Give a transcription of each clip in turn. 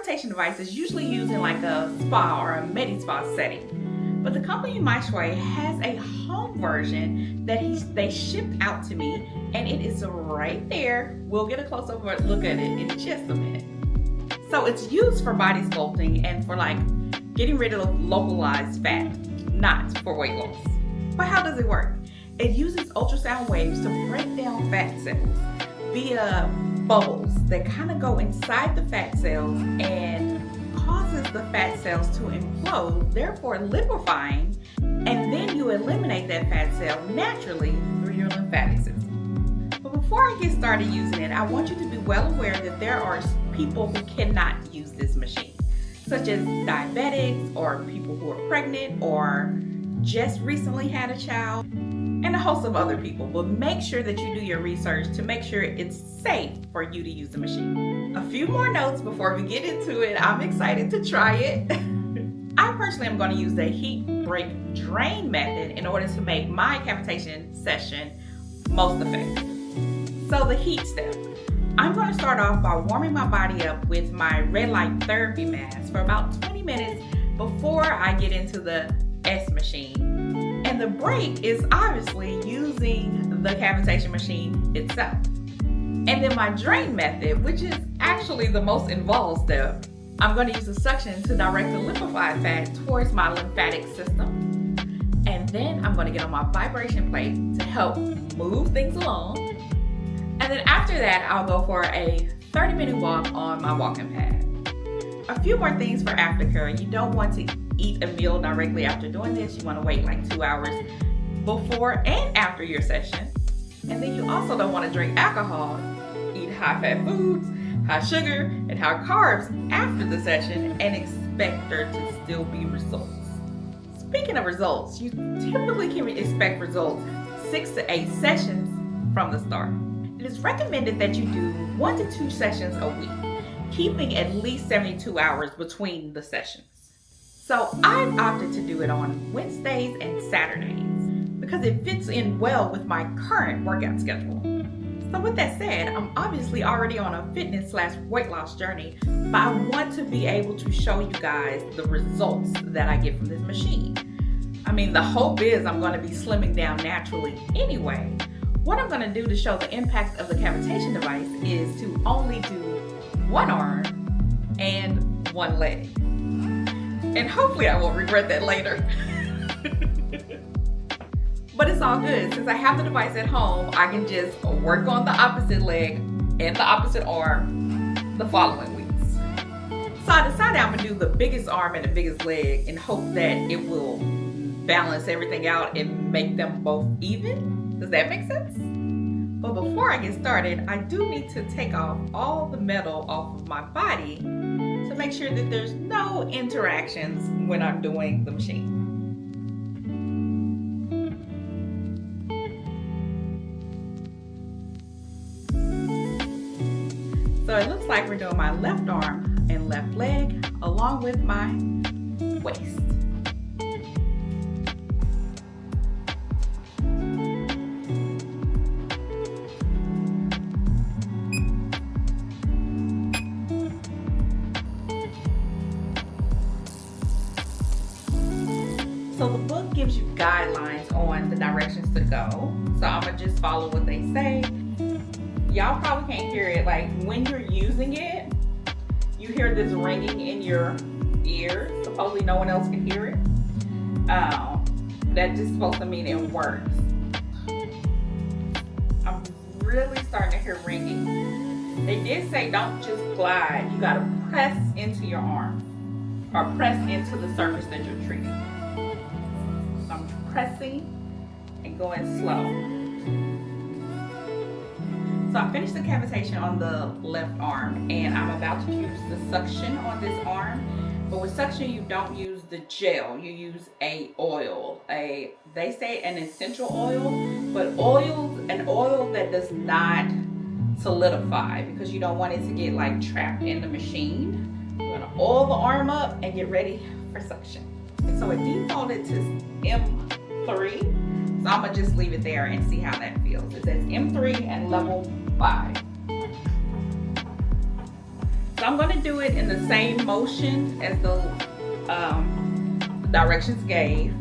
cavitation device is usually used in like a spa or a medi-spa setting. But the company MYCHWAY has a home version that they shipped out to me, and it is right there. We'll get a close-up look at it in just a minute. So it's used for body sculpting and for like getting rid of localized fat, not for weight loss. But how does it work? It uses ultrasound waves to break down fat cells via bubbles that kind of go inside the fat cells and causes the fat cells to implode, therefore liquefying, and then you eliminate that fat cell naturally through your lymphatic system. But before I get started using it, I want you to be well aware that there are people who cannot use this machine, such as diabetics or people who are pregnant or just recently had a child, and a host of other people. But make sure that you do your research to make sure it's safe for you to use the machine. A few more notes before we get into it. I'm excited to try it. I personally am going to use the heat break drain method in order to make my cavitation session most effective. So the heat step. I'm going to start off by warming my body up with my red light therapy mask for about 20 minutes before I get into the S machine. And the break is obviously using the cavitation machine itself. And then my drain method, which is actually the most involved step, I'm going to use the suction to direct the liquefied fat towards my lymphatic system. And then I'm going to get on my vibration plate to help move things along. And then after that, I'll go for a 30-minute walk on my walking pad. A few more things for aftercare. You don't want to eat a meal directly after doing this. You want to wait like 2 hours before and after your session. And then you also don't want to drink alcohol, eat high-fat foods, high sugar, and high carbs after the session and expect there to still be results. Speaking of results, you typically can expect results 6 to 8 sessions from the start. It is recommended that you do 1 to 2 sessions a week, keeping at least 72 hours between the sessions. So I've opted to do it on Wednesdays and Saturdays because it fits in well with my current workout schedule. So with that said, I'm obviously already on a fitness/weight loss journey, but I want to be able to show you guys the results that I get from this machine. I mean, the hope is I'm going to be slimming down naturally anyway. What I'm going to do to show the impact of the cavitation device is to only do one arm and one leg. And hopefully I won't regret that later. But it's all good. Since I have the device at home, I can just work on the opposite leg and the opposite arm the following weeks. So I decided I'm gonna do the biggest arm and the biggest leg and hope that it will balance everything out and make them both even. Does that make sense? But before I get started, I do need to take off all the metal off of my body to make sure that there's no interactions when I'm doing the machine. So it looks like we're doing my left arm and left leg along with my waist. So the book gives you guidelines on the directions to go. So I'm gonna just follow what they say. Y'all probably can't hear it. Like when you're using it, you hear this ringing in your ear. Supposedly no one else can hear it. That's just supposed to mean it works. I'm really starting to hear ringing. They did say don't just glide. You gotta press into your arm or press into the surface that you're treating. So I'm pressing and going slow. So I finished the cavitation on the left arm and I'm about to use the suction on this arm. But with suction, you don't use the gel, you use a oil. They say an essential oil, but an oil that does not solidify because you don't want it to get like trapped in the machine. You're gonna oil the arm up and get ready for suction. So it defaulted to M3. So I'm gonna just leave it there and see how that feels. It says M3 and level 5. So I'm going to do it in the same motion as the directions gave.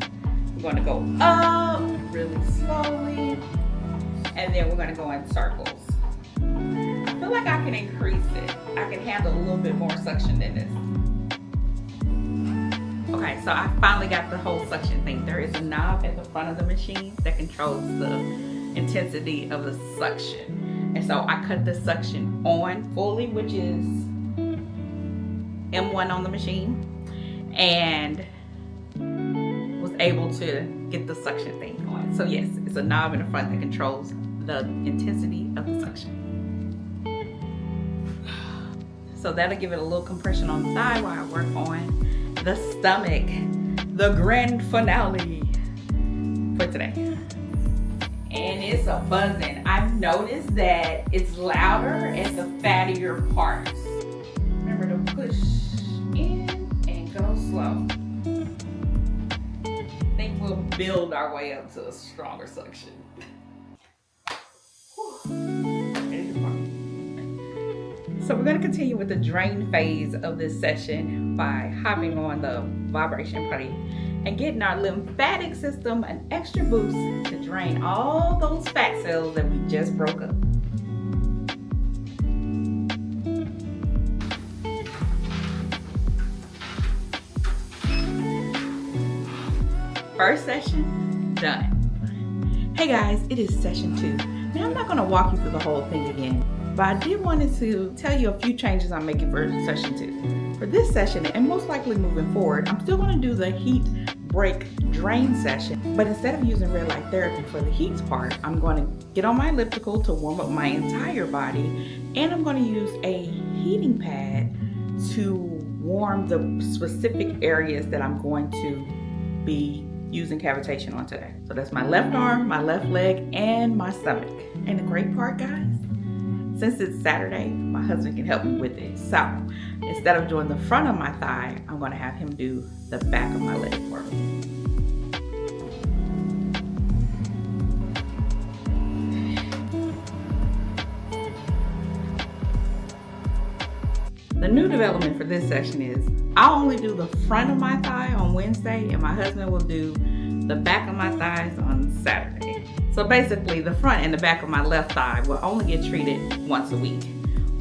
We're going to go up really slowly, and then we're going to go in circles. I feel like I can increase it. I can handle a little bit more suction than this. Okay, so I finally got the whole suction thing. There is a knob at the front of the machine that controls the intensity of the suction. And so I cut the suction on fully, which is M1 on the machine, and was able to get the suction thing going. So yes, it's a knob in the front that controls the intensity of the suction. So that'll give it a little compression on the thigh while I work on the stomach, the grand finale for today. And it's a buzzing. I've noticed that it's louder at the fattier parts. Remember to push in and go slow. I think we'll build our way up to a stronger suction. So we're going to continue with the drain phase of this session by hopping on the vibration putty and getting our lymphatic system an extra boost to drain all those fat cells that we just broke up. First session done. Hey guys, it is session 2. Now I'm not going to walk you through the whole thing again, but I did wanted to tell you a few changes I'm making for session 2. For this session, and most likely moving forward, I'm still going to do the heat break drain session, but instead of using red light therapy for the heat part, I'm going to get on my elliptical to warm up my entire body, and I'm going to use a heating pad to warm the specific areas that I'm going to be using cavitation on today. So that's my left arm, my left leg, and my stomach. And the great part, guys, since it's Saturday, my husband can help me with it. So instead of doing the front of my thigh, I'm going to have him do the back of my leg for me. The new development for this session is I'll only do the front of my thigh on Wednesday, and my husband will do the back of my thighs on Saturday. So basically, the front and the back of my left thigh will only get treated once a week,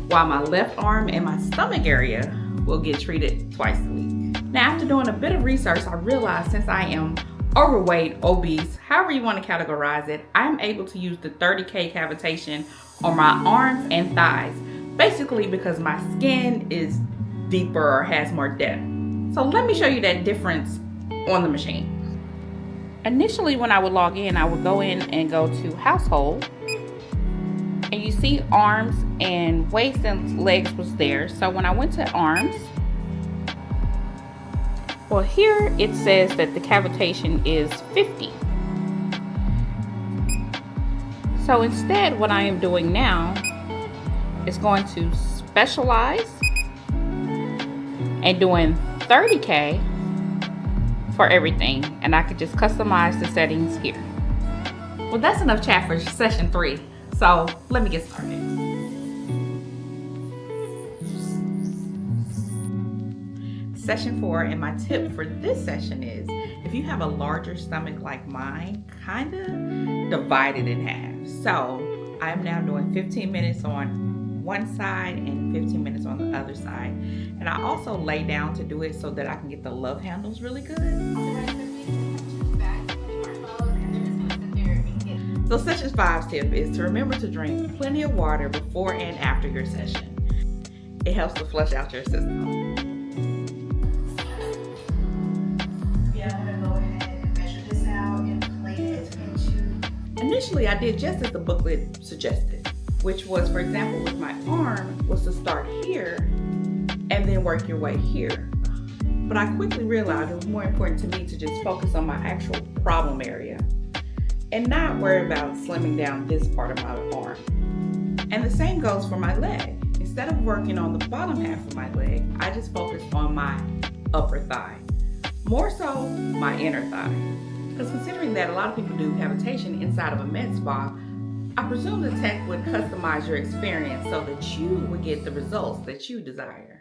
while my left arm and my stomach area will get treated twice a week. Now, after doing a bit of research, I realized since I am overweight, obese, however you want to categorize it, I'm able to use the 30K cavitation on my arms and thighs, basically because my skin is deeper or has more depth. So let me show you that difference on the machine. Initially, when I would log in, I would go in and go to household, and you see arms and waist and legs was there. So when I went to arms, well, here it says that the cavitation is 50. So instead, what I am doing now is going to specialize and doing 30K for everything, and I could just customize the settings here. Well, that's enough chat for session 3, so let me get started. Session 4, and my tip for this session is if you have a larger stomach like mine, kind of divide it in half. So I'm now doing 15 minutes on one side and 15 minutes on the other side. And I also lay down to do it so that I can get the love handles really good. So session 5's tip is to remember to drink plenty of water before and after your session. It helps to flush out your system. Yeah, I'm gonna go ahead and measure this out and plate it into. Initially, I did just as the booklet suggested, which was, for example, with my arm, was to start here and then work your way here. But I quickly realized it was more important to me to just focus on my actual problem area and not worry about slimming down this part of my arm. And the same goes for my leg. Instead of working on the bottom half of my leg, I just focused on my upper thigh. More so, my inner thigh. Because considering that a lot of people do cavitation inside of a med spa, I presume the tech would customize your experience so that you would get the results that you desire.